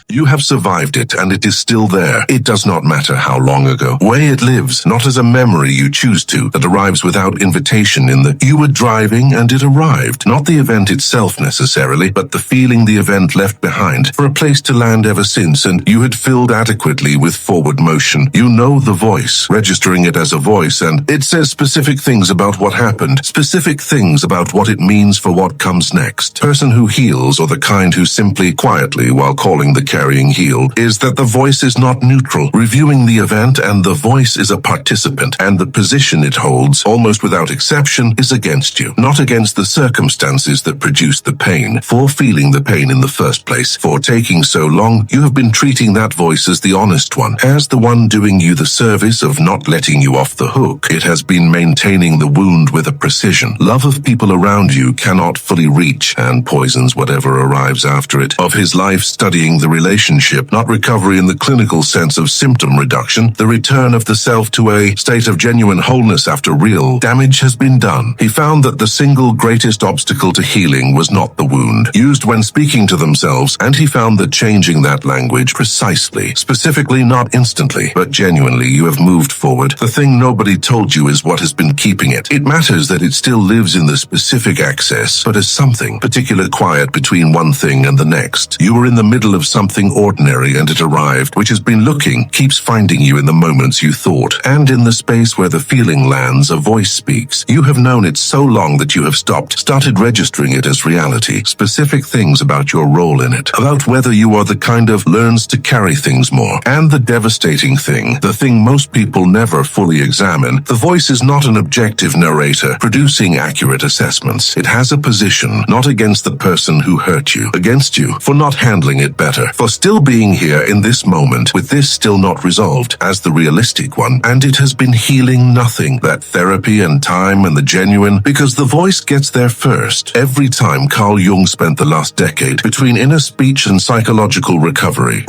You have survived it, and it is still there. It does not matter how long ago. Way it lives, not as a memory you choose to, that arrives without invitation in the you were driving and it arrived. Not the event itself necessarily, but the feeling the event left behind, for a place to land ever since, and you had filled adequately with forward motion. You know the voice, registering it as a voice, and it says specific things about what happened, specific things about what it means for what comes next. Person who heals, or the kind who simply, quietly, while calling the carrying heel, is that the voice is not neutral, reviewing the event, and the voice is a participant, and the position it holds, almost without exception, is against you. Not against the circumstances that produced the pain, for feeling the pain in the first place. For taking so long, you have been treating that voice as the honest one, as the one doing you the service of not letting you off the hook. It has been maintaining the wound with a precision love of people around you cannot fully reach, and poisons whatever arrives after it. Of his life studying the relationship, not recovery in the clinical sense of symptom reduction, the return of the self to a state of genuine wholeness after real damage has been done. He found that the single greatest obstacle to healing was not the wound, used when speaking to themselves, and he found that changing that language precisely, specifically, not instantly, but genuinely, you have moved forward. The thing nobody told you is what has been keeping it. It matters that it still lives in the specific access, but as something, particular quiet between one thing and the next. You were in the middle of something ordinary and it arrived, which has been looking, keeps finding you in the moments you thought, and in the space where the feeling lands, a voice speaks. You have known it so long that you have started registering it as reality, specific things about your role in it, about whether you are the kind of learns to carry things more. And the devastating thing, the thing most people never fully examine, the voice is not an objective narrator producing accurate assessments. It has a position, not against the person who hurt you, against you for not handling it better, for still being here in this moment, with this still not resolved, as the realistic one, and it has been healing nothing, that therapy and time and the genuine, because the voice gets there first. Every time Carl Jung spent the last decade between inner speech and psychological recovery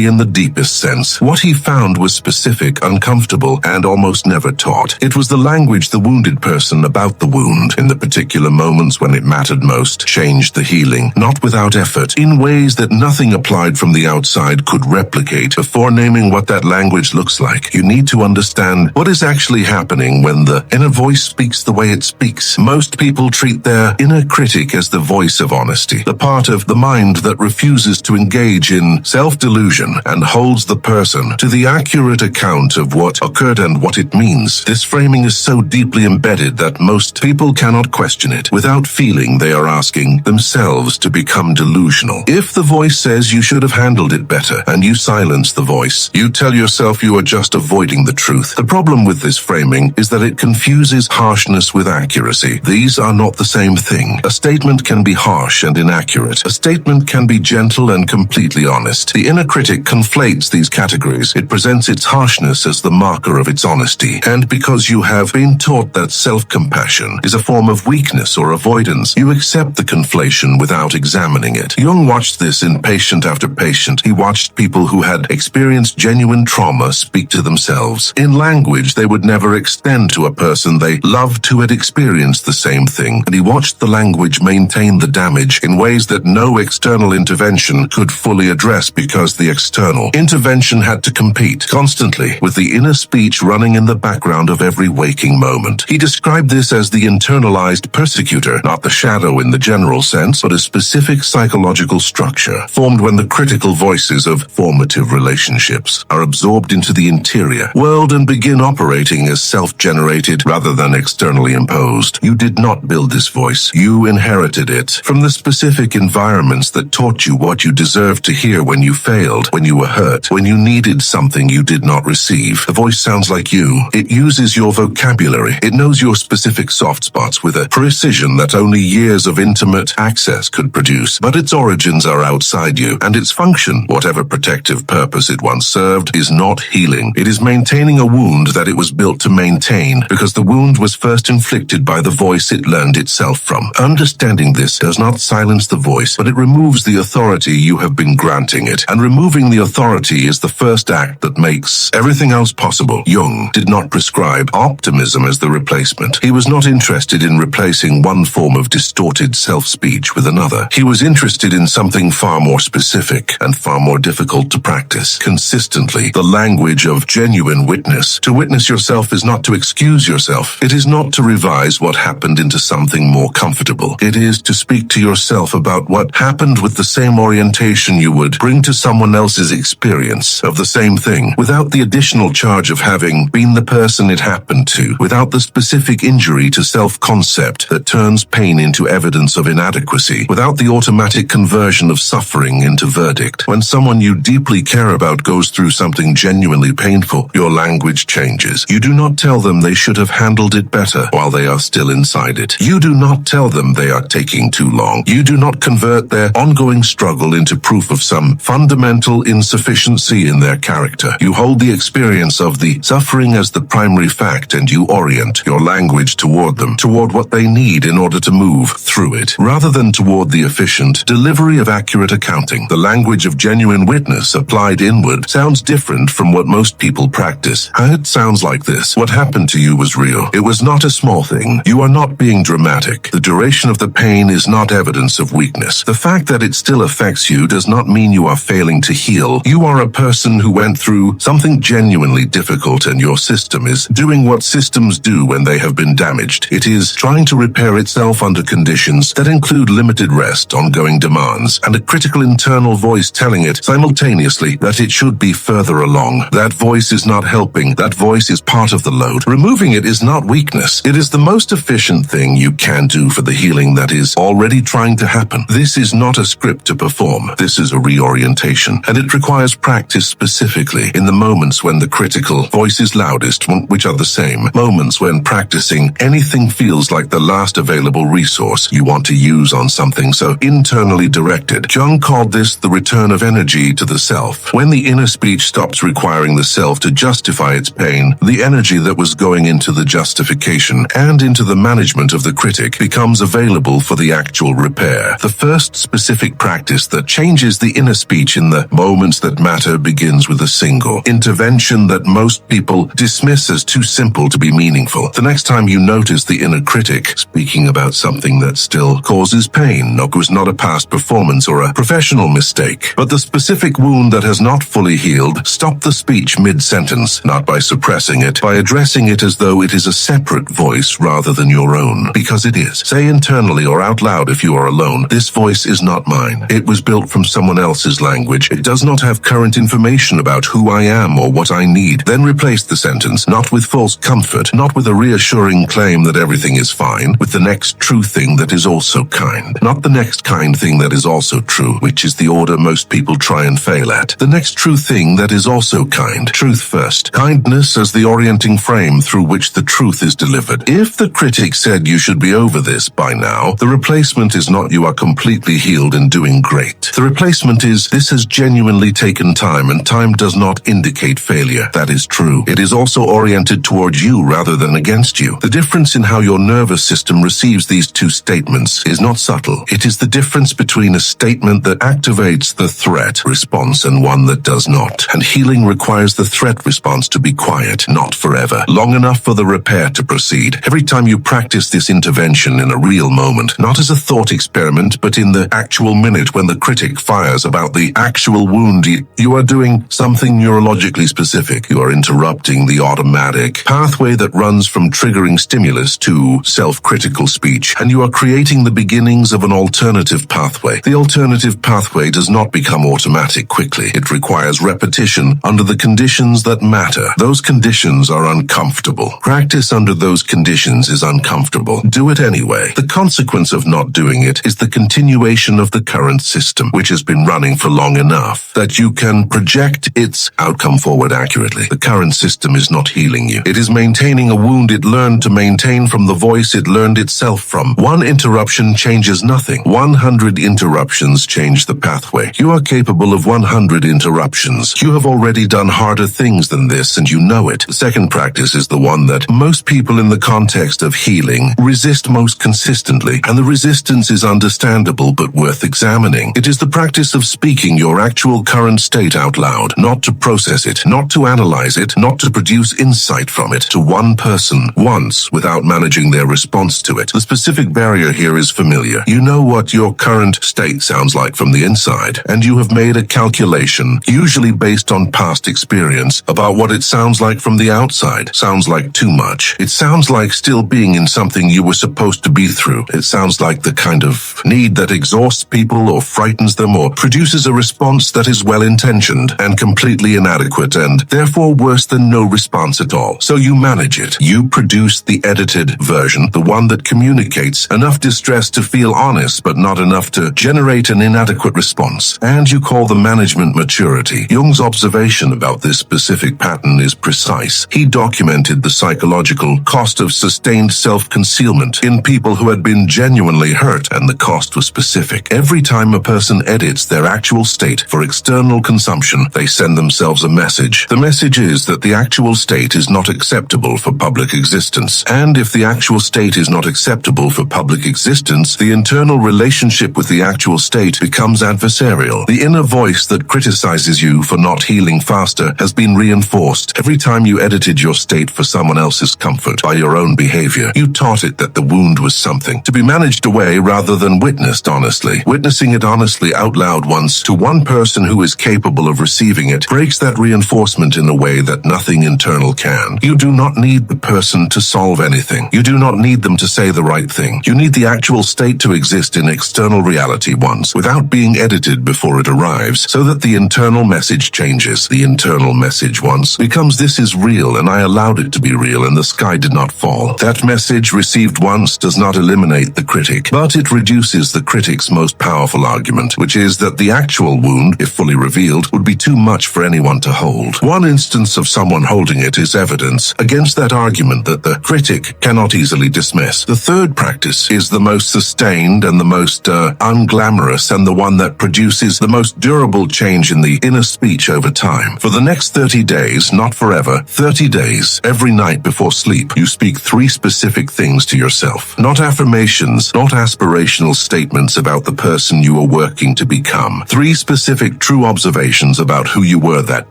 in the deepest sense, what he found was specific, uncomfortable, and almost never taught. It was the language the wounded person about the wound, in the particular moments when it mattered most, changed the healing, not without effort, in ways that nothing applied from the outside could replicate. Before naming what that language looks like, you need to understand what is actually happening when the inner voice speaks the way it speaks. Most people treat their inner critic as the voice of honesty, the part of the mind that refuses to engage in self-delusion and holds the person to the accurate account of what occurred and what it means. This framing is so deeply embedded that most people cannot question it. Without feeling, they are asking themselves to become delusional. If the voice says you should have handled it better, and you silence the voice, you tell yourself you are just avoiding the truth. The problem with this framing is that it confuses harshness with accuracy. These are not the same thing. A statement can be harsh and inaccurate. A statement can be gentle and completely honest. The inner critic conflates these categories. It presents its harshness as the marker of its honesty. And because you have been taught that self-compassion is a form of weakness or avoidance, you accept the conflation without examining it. Jung watched this in patient after patient. He watched people who had experienced genuine trauma speak to themselves in language they would never extend to a person they loved who had experienced the same thing, and he watched the language maintain the damage in ways that no external intervention could fully address, because the external intervention had to compete constantly with the inner speech running in the background of every waking moment. He described this as the internalized persecutor, not the shadow in the general sense, but a specific psychological structure formed when the critical voices of formative relationships are absorbed into the interior world and begin operating as self-generated rather than externally imposed. You did not build this voice. You inherited it from the specific environments that taught you what you deserved to hear when you failed, when you were hurt, when you needed something you did not receive. The voice sounds like you. It uses your vocabulary. It knows your specific soft spots with a precision that only years of intimate access could produce. But its origins are outside you, and its function, whatever protective purpose it once served, is not healing. It is maintaining a wound that it was built to maintain, because the wound was first inflicted by the voice it learned itself from. Understanding this does not silence the voice, but it removes the authority you have been granting it. And removing the authority is the first act that makes everything else possible. Jung did not prescribe optimism as the replacement. He was not interested in replacing one form of distorted self-speech with another. He was interested in something far more specific. specific and far more difficult to practice consistently. The language of genuine witness. To witness yourself is not to excuse yourself. It is not to revise what happened into something more comfortable. It is to speak to yourself about what happened with the same orientation you would bring to someone else's experience of the same thing, without the additional charge of having been the person it happened to, without the specific injury to self-concept that turns pain into evidence of inadequacy, without the automatic conversion of suffering into verdict. When someone you deeply care about goes through something genuinely painful, your language changes. You do not tell them they should have handled it better while they are still inside it. You do not tell them they are taking too long. You do not convert their ongoing struggle into proof of some fundamental insufficiency in their character. You hold the experience of the suffering as the primary fact, and you orient your language toward them, toward what they need in order to move through it, rather than toward the efficient delivery of accurate accounting. The language of genuine witness applied inward sounds different from what most people practice. It sounds like this. What happened to you was real. It was not a small thing. You are not being dramatic. The duration of the pain is not evidence of weakness. The fact that it still affects you does not mean you are failing to heal. You are a person who went through something genuinely difficult, and your system is doing what systems do when they have been damaged. It is trying to repair itself under conditions that include limited rest, ongoing demands, and a critical internal voice telling it simultaneously that it should be further along. That voice is not helping. That voice is part of the load. Removing it is not weakness. It is the most efficient thing you can do for the healing that is already trying to happen. This is not a script to perform. This is a reorientation, and it requires practice specifically in the moments when the critical voice is loudest, which are the same moments when practicing anything feels like the last available resource you want to use on something so internally directed. Jung called this the return of energy to the self. When the inner speech stops requiring the self to justify its pain, the energy that was going into the justification and into the management of the critic becomes available for the actual repair. The first specific practice that changes the inner speech in the moments that matter begins with a single intervention that most people dismiss as too simple to be meaningful. The next time you notice the inner critic speaking about something that still causes pain, was not a past performance or a professional mistake, but the specific wound that has not fully healed, stop the speech mid-sentence, not by suppressing it, by addressing it as though it is a separate voice rather than your own, because it is. Say internally or out loud if you are alone, this voice is not mine. It was built from someone else's language. It does not have current information about who I am or what I need. Then replace the sentence, not with false comfort, not with a reassuring claim that everything is fine, with the next true thing that is also kind. Not the next kind thing that is also true, which is the order most people try and fail at. The next true thing that is also kind. Truth first. Kindness as the orienting frame through which the truth is delivered. If the critic said you should be over this by now, the replacement is not you are completely healed and doing great. The replacement is this has genuinely taken time, and time does not indicate failure. That is true. It is also oriented towards you rather than against you. The difference in how your nervous system receives these two statements is not subtle. It is the difference between a statement that activates the threat response and one that does not. And healing requires the threat response to be quiet, not forever, long enough for the repair to proceed. Every time you practice this intervention in a real moment, not as a thought experiment, but in the actual minute when the critic fires about the actual wound, you are doing something neurologically specific. You are interrupting the automatic pathway that runs from triggering stimulus to self-critical speech, and you are creating the beginnings of an alternative pathway. The alternative pathway does not become automatic quickly. It requires repetition under the conditions that matter. Those conditions are uncomfortable. Practice under those conditions is uncomfortable. Do it anyway. The consequence of not doing it is the continuation of the current system, which has been running for long enough that you can project its outcome forward accurately. The current system is not healing you. It is maintaining a wound it learned to maintain from the voice it learned itself from. One interruption changes nothing. 100 interruptions change the pathway. You are capable of 100 interruptions. You have already done harder things than this, and you know it. The second practice is the one that most people in the context of healing resist most consistently, and the resistance is understandable but worth examining. It is the practice of speaking your actual current state out loud, not to process it, not to analyze it, not to produce insight from it, to one person, once, without managing their response to it. The specific barrier here is familiar. You know what your current state sounds like from the inside. inside, and you have made a calculation, usually based on past experience, about what it sounds like from the outside. Sounds like too much. It sounds like still being in something you were supposed to be through. It sounds like the kind of need that exhausts people or frightens them or produces a response that is well-intentioned and completely inadequate and therefore worse than no response at all. So you manage it. You produce the edited version, the one that communicates enough distress to feel honest but not enough to generate an inadequate response. And you call the management maturity. Jung's observation about this specific pattern is precise. He documented the psychological cost of sustained self-concealment in people who had been genuinely hurt, and the cost was specific. Every time a person edits their actual state for external consumption, they send themselves a message. The message is that the actual state is not acceptable for public existence. And if the actual state is not acceptable for public existence, the internal relationship with the actual state becomes adversarial. The inner voice that criticizes you for not healing faster has been reinforced. Every time you edited your state for someone else's comfort by your own behavior, you taught it that the wound was something to be managed away rather than witnessed honestly. Witnessing it honestly out loud once to one person who is capable of receiving it breaks that reinforcement in a way that nothing internal can. You do not need the person to solve anything. You do not need them to say the right thing. You need the actual state to exist in external reality once, without being edited before it arrives, so that the internal message changes. The internal message once becomes, "This is real, and I allowed it to be real, and the sky did not fall." That message received once does not eliminate the critic, but it reduces the critic's most powerful argument, which is that the actual wound, if fully revealed, would be too much for anyone to hold. One instance of someone holding it is evidence against that argument that the critic cannot easily dismiss. The third practice is the most sustained and the most unglamorous, and the one that produces the most durable change in the inner speech over time. For the next 30 days, not forever, 30 days, every night before sleep, you speak 3 specific things to yourself. Not affirmations, not aspirational statements about the person you are working to become. 3 specific true observations about who you were that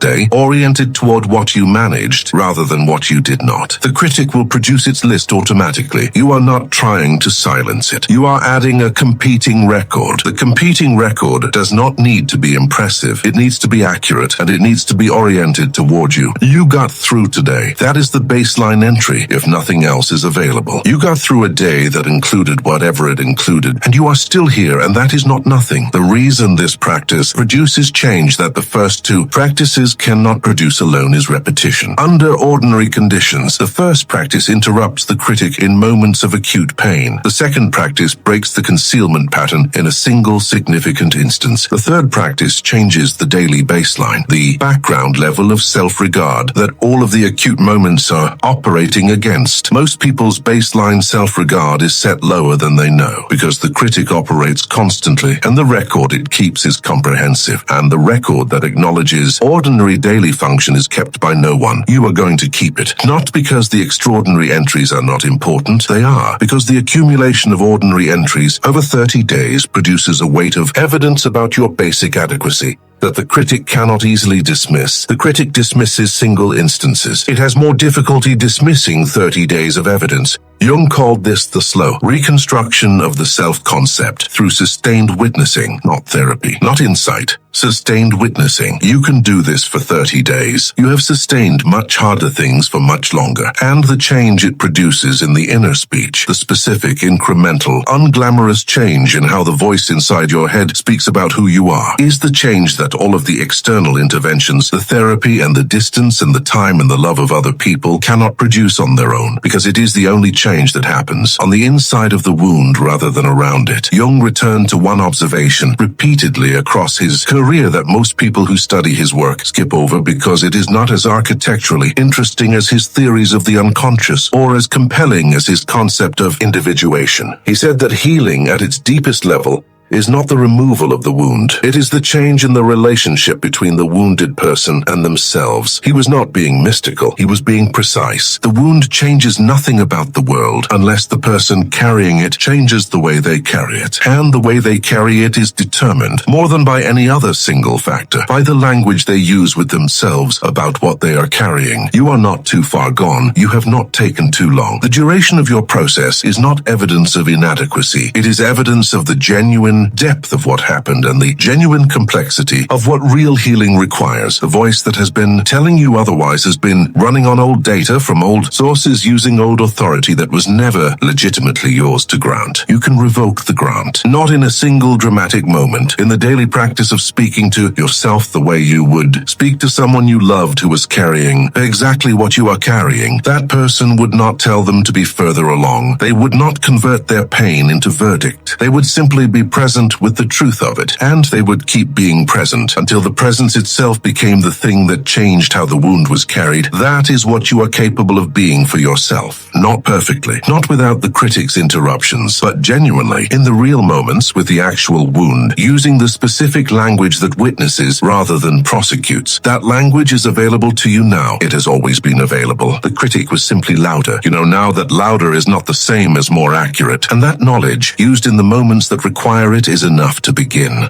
day, oriented toward what you managed rather than what you did not. The critic will produce its list automatically. You are not trying to silence it. You are adding a competing record. The competing record does not need to be impressive. It needs to be accurate, and it needs to be oriented toward you. You got through today. That is the baseline entry, if nothing else is available. You got through a day that included whatever it included, and you are still here, and that is not nothing. The reason this practice produces change that the first 2 practices cannot produce alone is repetition. Under ordinary conditions, the first practice interrupts the critic in moments of acute pain. The second practice breaks the concealment pattern in a single significant instance. The third practice changes the daily baseline, the background level of self-regard that all of the acute moments are operating against. Most people's baseline self-regard is set lower than they know, because the critic operates constantly, and the record it keeps is comprehensive, and the record that acknowledges ordinary daily function is kept by no one. You are going to keep it. Not because the extraordinary entries are not important, they are, because the accumulation of ordinary entries over 30 days produces a weight of evidence about your basic adequacy that the critic cannot easily dismiss. The critic dismisses single instances. It has more difficulty dismissing 30 days of evidence. Jung called this the slow reconstruction of the self-concept through sustained witnessing, not therapy, not insight. Sustained witnessing. You can do this for 30 days. You have sustained much harder things for much longer, and the change it produces in the inner speech, the specific, incremental, unglamorous change in how the voice inside your head speaks about who you are, is the change that all of the external interventions, the therapy and the distance and the time and the love of other people cannot produce on their own, because it is the only change that happens on the inside of the wound rather than around it. Jung returned to one observation repeatedly across his career that most people who study his work skip over because it is not as architecturally interesting as his theories of the unconscious or as compelling as his concept of individuation. He said that healing at its deepest level is not the removal of the wound. It is the change in the relationship between the wounded person and themselves. He was not being mystical. He was being precise. The wound changes nothing about the world unless the person carrying it changes the way they carry it. And the way they carry it is determined, more than by any other single factor, by the language they use with themselves about what they are carrying. You are not too far gone. You have not taken too long. The duration of your process is not evidence of inadequacy. It is evidence of the genuine genuine depth of what happened and the genuine complexity of what real healing requires. The voice that has been telling you otherwise has been running on old data from old sources using old authority that was never legitimately yours to grant. You can revoke the grant, not in a single dramatic moment, in the daily practice of speaking to yourself the way you would speak to someone you loved who was carrying exactly what you are carrying. That person would not tell them to be further along. They would not convert their pain into verdict. They would simply be present with the truth of it, and they would keep being present until the presence itself became the thing that changed how the wound was carried. That is what you are capable of being for yourself. Not perfectly, not without the critic's interruptions, but genuinely, in the real moments with the actual wound, using the specific language that witnesses rather than prosecutes. That language is available to you now. It has always been available. The critic was simply louder. You know now that louder is not the same as more accurate, and that knowledge, used in the moments that require it, is enough to begin.